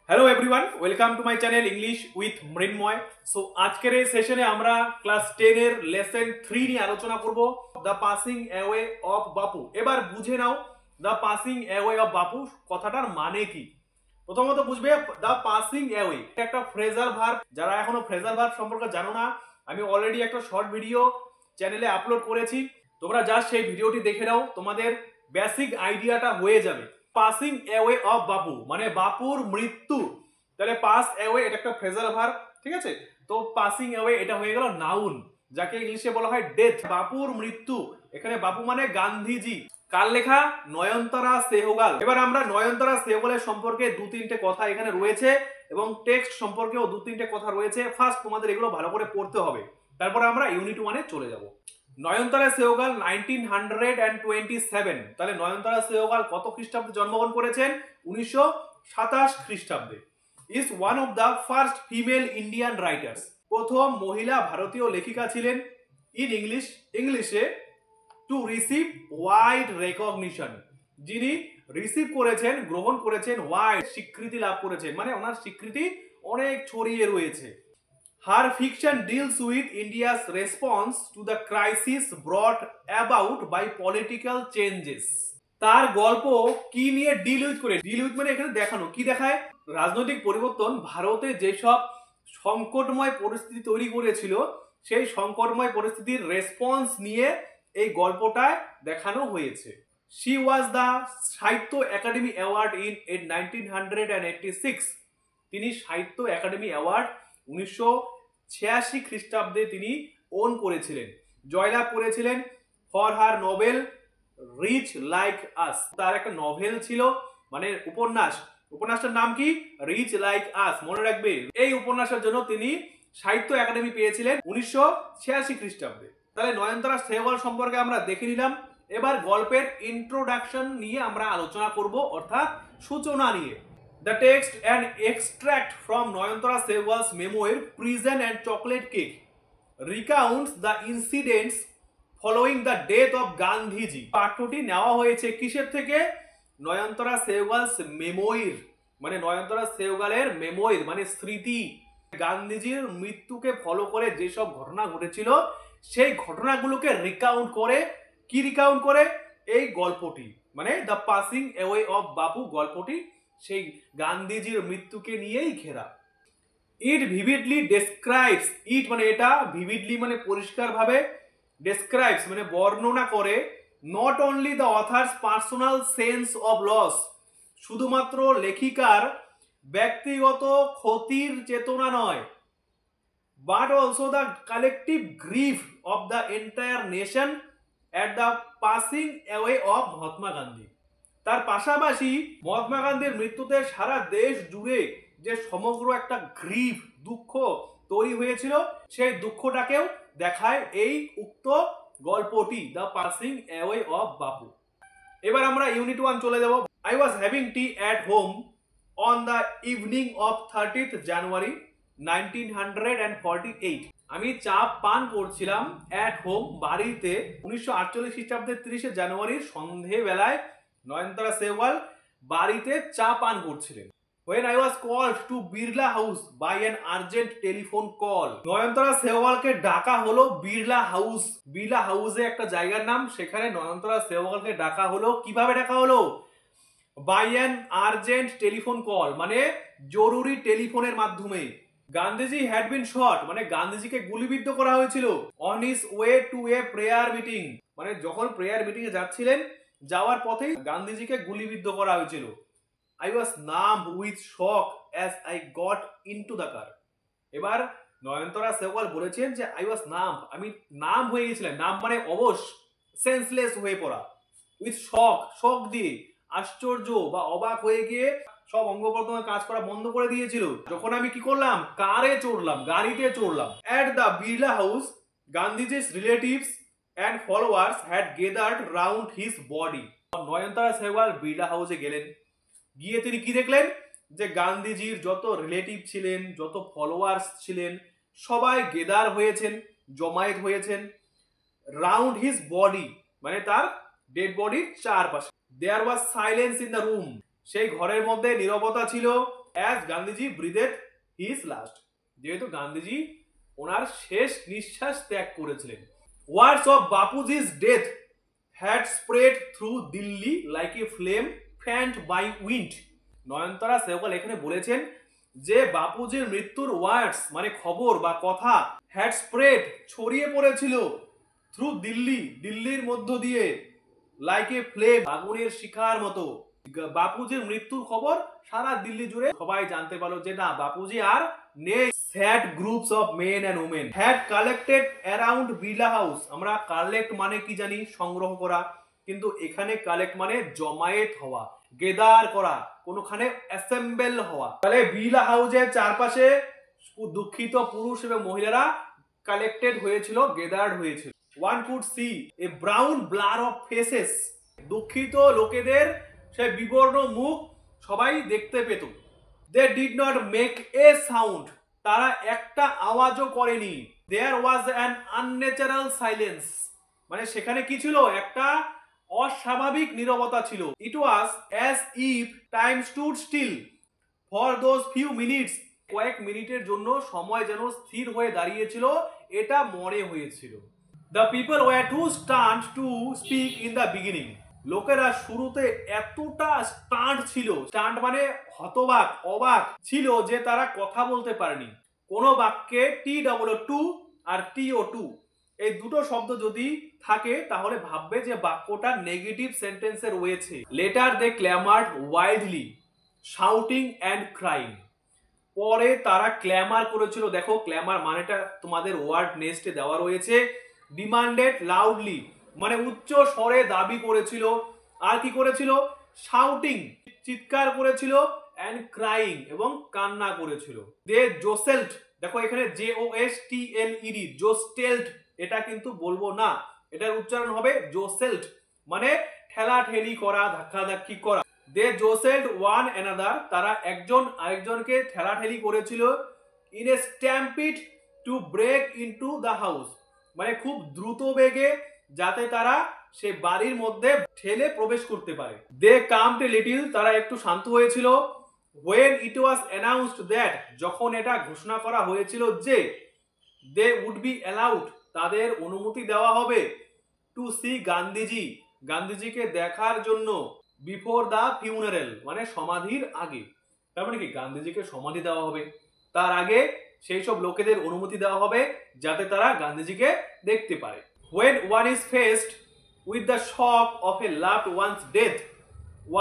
Hello everyone, welcome to my channel English with Mrinmoy. So আজকের এই সেশনে আমরা ক্লাস 10 এর লেসন 3 নিয়ে আলোচনা করব, দ্য পাসিং অ্যাওয়ে অফ বাপু। এবার বুঝে নাও দ্য পাসিং অ্যাওয়ে অফ বাপু কথাটার মানে কি। প্রথমত বুঝবে দ্য পাসিং অ্যাওয়ে একটা ফ্রেজাল ভার্ব। যারা এখনো ফ্রেজাল ভার্ব সম্পর্কে জানো না, আমি অলরেডি একটা শর্ট ভিডিও চ্যানেলে আপলোড করেছি, তোমরা জাস্ট সেই ভিডিওটি দেখে নাও, তোমাদের বেসিক আইডিয়াটা হয়ে যাবে। পাসিং অ্যাওয়ে অফ বাপু মানে বাপুর মৃত্যু। তাহলে পাস অ্যাওয়ে এটা একটা ফ্রেজাল ভার্ব, ঠিক আছে। তো পাসিং অ্যাওয়ে এটা হয়ে গেল নাউন, যাকে ইংলিশে বলা হয় ডেথ। বাপুর মৃত্যু, এখানে বাপু মানে গান্ধীজি। কার লেখা? নয়নতারা সেহগাল। এবার আমরা নয়নতারা সেহগালের সম্পর্কে দু তিনটে কথা এখানে রয়েছে এবং টেক্সট সম্পর্কেও দু তিনটে কথা রয়েছে। ফার্স্ট তোমাদের এগুলো ভালো করে পড়তে হবে, তারপরে আমরা ইউনিট 1 এ চলে যাব। নয়নতারা সেহগাল 1927। তাহলে নয়নতারা সেহগাল কত খ্রিস্টাব্দে জন্মগ্রহণ করেছেন? 1927 খ্রিস্টাব্দে। Is one of the first female Indian writers. প্রথম মহিলা ভারতীয় লেখিকা ছিলেন ইন ইংলিশে টু রিসিভ ওয়াইড রেকগনিশন। যিনি রিসিভ করেছেন, গ্রহণ করেছেন, ওয়াইড স্বীকৃতি লাভ করেছেন, মানে ওনার স্বীকৃতি অনেক ছড়িয়ে রয়েছে। Her fiction deals with India's response to the crisis brought about by political changes. তার গল্প কি নিয়ে ডিল উইথ করে? ডিল উইথ মানে এখানে দেখানো, কি দেখায়? রাজনৈতিক পরিবর্তন ভারতে যেসব সংকটময় পরিস্থিতি তৈরি করেছিল, সেই সংকটময় পরিস্থিতির রেসপন্স নিয়ে এই গল্পটায় দেখানো হয়েছে। She was the সাহিত্য একাডেমি অ্যাওয়ার্ড ইন 1986। তিনি সাহিত্য একাডেমি অ্যাওয়ার্ড 1986 খ্রিস্টাব্দে তিনি ওন করেছিলেন, জয়লাভ করেছিলেন for her Nobel Rich Like Us. তার একটা নভেল ছিল, মানে উপন্যাসটার নাম কি? Rich Like Us. মনে রাখবে, এই উপন্যাসের জন্য তিনি সাহিত্য একাডেমি পেয়েছিলেন 1986 খ্রিস্টাব্দে। তাহলে নয়নতারা সেহগাল সম্পর্কে আমরা দেখে নিলাম। এবার গল্পের ইন্ট্রোডাকশন নিয়ে আমরা আলোচনা করব, অর্থাৎ সূচনা নিয়ে। The text and extract from Nayantara Sehgal's memoir Prison and Chocolate Cake recounts the incidents following the death of Gandhiji. পাঠ্যটি নেওয়া হয়েছে কিসের থেকে? নয়নতারা সেহগালস মেমোইর, মানে নয়নতারা সেহগালের মেমোইর মানে স্মৃতি। গান্ধীজির মৃত্যুকে ফলো করে যেসব ঘটনা ঘটেছিল, সেই ঘটনাগুলোকে রিকাউন্ট করে। কি রিকাউন্ট করে? এই গল্পটি, মানে দ্য পাসিং অ্যাওয়ে অফ বাপু গল্পটি সেই গান্ধীজির মৃত্যুকে নিয়েই ঘেরা। ইট ভিভিডলি ডেসক্রাইবস, ইট মানে এটা, ভিভিডলি মানে পরিষ্কারভাবে, ডেসক্রাইবস মানে বর্ণনা করে, not only the author's personal sense of loss, শুধুমাত্র লেখিকার ব্যক্তিগত ক্ষতির চেতনা নয়, but also the collective grief of the entire nation at the passing away of Mahatma Gandhi. তার পাশাপাশি মহাত্মা গান্ধীর মৃত্যুতে সারা দেশ জুড়ে যে সমগ্র একটা গ্রিফ, দুঃখ তৈরি হয়েছিল, সেই দুঃখটাকেও দেখায় এই উক্ত গল্পটি, দ্য পাসিং অ্যাওয়ে অফ বাপু। এবার আমরা ইউনিট 1 চলে যাব। I was having tea at home on the evening of 30th জানুয়ারি 1948। আমি চা পান করছিলাম অ্যাট হোম, বাড়িতে, 1948 খ্রিস্টাব্দের 30 জানুয়ারির সন্ধে বেলায় নয়নতারা সেহগাল বাড়িতে চা পান করছিলেন। When I was called to Birla house by an urgent telephone call, নয়নতারা সেহগালকে ডাকা হলো বিড়লা হাউস। বিড়লা হাউসে একটা জায়গার নাম, সেখানে নয়নতারা সেহগালকে ডাকা হলো। কিভাবে ডাকা হলো? by an urgent telephone call মানে জরুরি টেলিফোনের মাধ্যমে। গান্ধীজি হ্যাড বিন শট মানে গান্ধীজিকে গুলিবিদ্ধ করা হয়েছিল। On his way to a prayer meeting মানে যখন প্রেয়ার মিটিং এ যাচ্ছিলেন, যাওয়ার পথেই গান্ধীজিকে গুলিবিদ্ধ করা হয়েছিল। আই ওয়াজ নাম with shock as I got into the car. এবার নয়নতারা সেহগাল বলেছেন যে আই ওয়াজ নাম, আমি নাম হয়ে গেছিলাম। নাম মানে অবশ, সেন্সলেস হয়ে পড়া। উইথ শক, শক দিয়ে, আশ্চর্য বা অবাক হয়ে গিয়ে সব অঙ্গ প্রত্যঙ্গ কাজ করা বন্ধ করে দিয়েছিল। যখন আমি কি করলাম? কারে চড়লাম, গাড়িতে চড়লাম। At the Birla house Gandhiji's relatives and followers had gathered round his body. Nayantara Sahgal Birla হাউসে গেলেন, গিয়ে তিনি কি দেখলেন? যে গান্ধীজির যত রিলেটিভ ছিলেন, যত ফলোয়ার্স ছিলেন, সবাই গেদার হয়েছেন, জমায়েত হয়েছেন। রাউন্ড হিজ বডি মানে তার ডেড বডির চারপাশে। There was silence in the room, সেই ঘরের মধ্যে নীরবতা ছিল। As Gandhiji breathed his last, যেহেতু গান্ধীজি ওনার শেষ নিঃশ্বাস ত্যাগ করেছিলেন। Words of Bapuji's death had spread through Delhi like a flame fanned by wind। Nayantara Sahgal এখানে বলেছেন যে বাপুজির মৃত্যুর ওয়ার্ডস মানে খবর বা কথা হ্যাড স্প্রেড ছড়িয়ে পড়েছিল থ্রু দিল্লি, দিল্লির মধ্য দিয়ে, লাইক এ ফ্লেম আগুনের শিখার মতো। বাপুজির মৃত্যুর খবর সারা দিল্লি জুড়ে সবাই জানতে পারলো যে না বাপুজি আর নেই। Sad groups of men and women had collected around Birla house. আমরা কালেক্ট মানে কি জানি, সংগ্রহ করা, কিন্তু এখানে কালেক্ট মানে জমায়েত হওয়া, গেদার করা, কোনোখানে অ্যাসেম্বল হওয়া। তাহলে বিড়লা হাউসের চারপাশে দুঃখিত পুরুষ এবং মহিলারা কালেক্টেড হয়েছিল, গেদার্ড হয়েছিল। One could see a brown blur of faces. দুঃখিত লোকেদের সে বিবর্ণ মুখ সবাই দেখতে পেত। They did not make a sound, তারা একটা আওয়াজও করেনি। There was an unnatural silence, মানে সেখানে কি ছিল, একটা অস্বাভাবিক নীরবতা ছিল। It was as if time stood still for those few minutes, কয়েক মিনিটের জন্য সময় যেন স্থির হয়ে দাঁড়িয়েছিল, এটা মনে হয়েছিল। The people were too stunned to speak in the beginning, লোকেরা শুরুতে এতটা স্টান্ট ছিল, স্টান্ট মানে হতবাক, অবাক ছিল যে তারা কথা বলতে পারেনি। কোনো বাক্যে TOO আর TO2 এই দুটো শব্দ যদি থাকে তাহলে ভাববে যে বাক্যটা নেগেটিভ সেন্টেন্সে রয়েছে। Later they clamoured wildly shouting and crying, পরে তারা ক্ল্যামার করেছিল। দেখো ক্ল্যামার মানেটা তোমাদের ওয়ার্ড নেক্সটে দেওয়া রয়েছে। ডিমান্ডেড লাউডলি মানে উচ্চ স্বরে দাবি করেছিল, আর কি করেছিল, শাউটিং চিৎকার করেছিল, অ্যান্ড ক্রাইং এবং কান্না করেছিল। দে জোসেল্ট, দেখো এখানে JOSTLED, জোস্টেল্ট এটা কিন্তু বলবো না, এটার উচ্চারণ হবে জোসেল্ট, মানে ঠেলাঠেলি করা, ধাক্কাধাক্কি করা। দে জোসেল্ট ওয়ান অ্যানাদার, তারা একজন আরেকজনকে ঠেলাঠেলি করেছিল। In a stampede to break into the house, মানে খুব দ্রুত বেগে যাতে তারা সে বাড়ির মধ্যে ঠেলে প্রবেশ করতে পারে। দে কামড এ লিটল, তারা একটু শান্ত হয়েছিল। when it was announced that, যখন এটা ঘোষণা করা হয়েছিল যে they would be allowed, তাদের অনুমতি দেওয়া হবে, টু সি গান্ধীজি, গান্ধীজিকে দেখার জন্য, বিফোর দ্য ফিউনারেল মানে সমাধির আগে। তার মানে কি গান্ধীজিকে সমাধি দেওয়া হবে, তার আগে সেই সব লোকেদের অনুমতি দেওয়া হবে যাতে তারা গান্ধীজিকে দেখতে পারে। when one is faced with the shock of a loved one's death,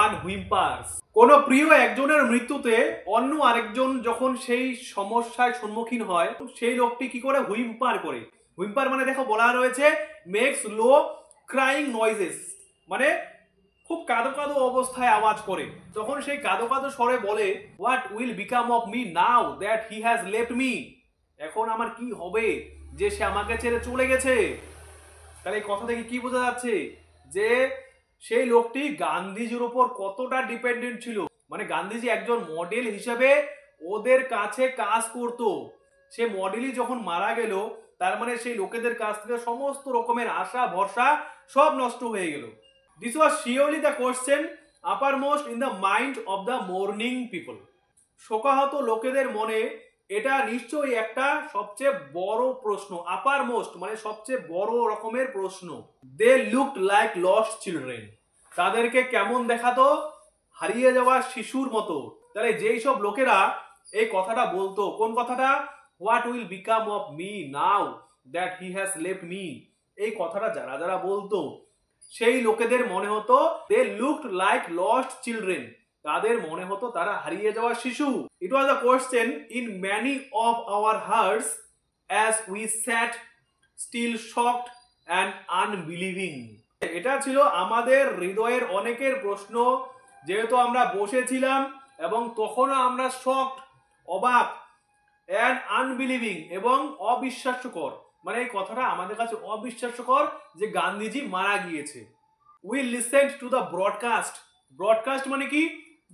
one whimpers, কোন প্রিয় একজনের মৃত্যুতে অন্য আরেকজন যখন সেই সমস্যার সম্মুখীন হয়, সেই লোকটি কি করে, হুইম্পার করে। হুইম্পার মানে দেখো বলা রয়েছে মেক্স লো ক্রাইং নয়েজেস, মানে খুব কাঁদো কাঁদো অবস্থায় আওয়াজ করে। তখন সেই কাঁদো কাঁদো স্বরে বলে, what will become of me now that he has left me, এখন আমার কি হবে যে সে আমাকে ছেড়ে চলে গেছে। তাহলে এই কথা থেকে কি বোঝা যাচ্ছে যে সেই লোকটি গান্ধীজির উপর কতটা ডিপেন্ডেন্ট ছিল, মানে গান্ধীজি একজন মডেল হিসেবে ওদের কাছে কাজ করত। সে মডেলই যখন মারা গেল, তার মানে সেই লোকেদের কাছ থেকে সমস্ত রকমের আশা ভরসা সব নষ্ট হয়ে গেল। This was surely the question uppermost in the mind of the mourning people, শোকাহত লোকেদের মনে এটা নিশ্চয়ই একটা সবচেয়ে বড় প্রশ্ন। আপারমোস্ট মানে সবচেয়ে বড় রকমের প্রশ্ন। They looked like lost children, তাদেরকে কেমন দেখাতো, হারিয়ে যাওয়া শিশুর মতো। তাহলে যেই সব লোকেরা এই কথাটা বলতো, কোন কথাটা, what will become of me now that he has left me, এই কথাটা যারা যারা বলতো সেই লোকেদের মনে হতো they looked like lost children, তাদের মনে হতো তারা হারিয়ে যাওয়া শিশু। It was a question in many of our hearts as we sat still shocked and unbelieving, এটা ছিল আমাদের হৃদয়ের অনেকের প্রশ্ন, যেহেতু আমরা বসেছিলাম এবং তখনও আমরা শকড অবাক, অ্যান্ড আনবিলিভিং এবং অবিশ্বাস্যকর, মানে এই কথাটা আমাদের কাছে অবিশ্বাস্যকর যে গান্ধীজি মারা গিয়েছে। We listened to the broadcast, broadcast মানে কি,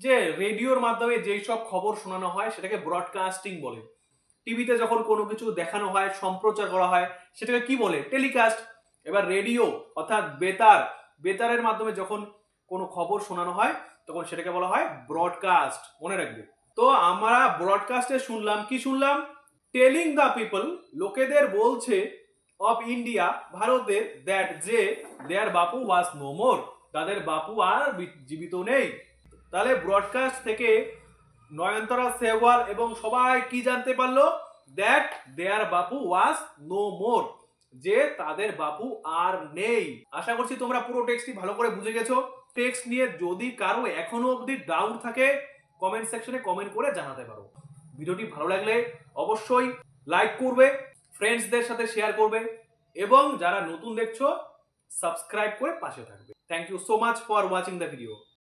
যে রেডিওর মাধ্যমে যেই সব খবর শোনানো হয় সেটাকে ব্রডকাস্টিং বলে। টিভিতে যখন কোনো কিছু দেখানো হয়, সম্প্রচার করা হয়, সেটাকে কি বলে, টেলিকাস্ট। এবার রেডিও অর্থাৎ বেতার, বেতারের মাধ্যমে যখন কোনো খবর শোনানো হয় তখন সেটাকে বলা হয় ব্রডকাস্ট, মনে রাখবে। তো আমরা ব্রডকাস্টে শুনলাম, কি শুনলাম? টেলিং দ্য পিপল, লোকেদের বলছে, অফ ইন্ডিয়া, ভারতের, দ্যাট যে দেয়ার বাপু ওয়াজ নো মোর, তাদের বাপু আর জীবিত নেই। তাহলে ব্রডকাস্ট থেকে নয়নতারা সেহওয়াল এবং সবাই কি জানতে পারলো? That there Bapu was no more, যে তাদের বাপু আর নেই। আশা করছি তোমরা পুরো টেক্সটটি ভালো করে বুঝে গেছো। টেক্সট নিয়ে যদি কারো এখনো অবধি ডাউট থাকে কমেন্ট সেকশনে কমেন্ট করে জানাতে পারো। ভিডিওটি ভালো লাগলে অবশ্যই লাইক করবে, ফ্রেন্ডসদের সাথে শেয়ার করবে এবং যারা নতুন দেখছো সাবস্ক্রাইব করে পাশে থাকবে। Thank you so much for watching the video.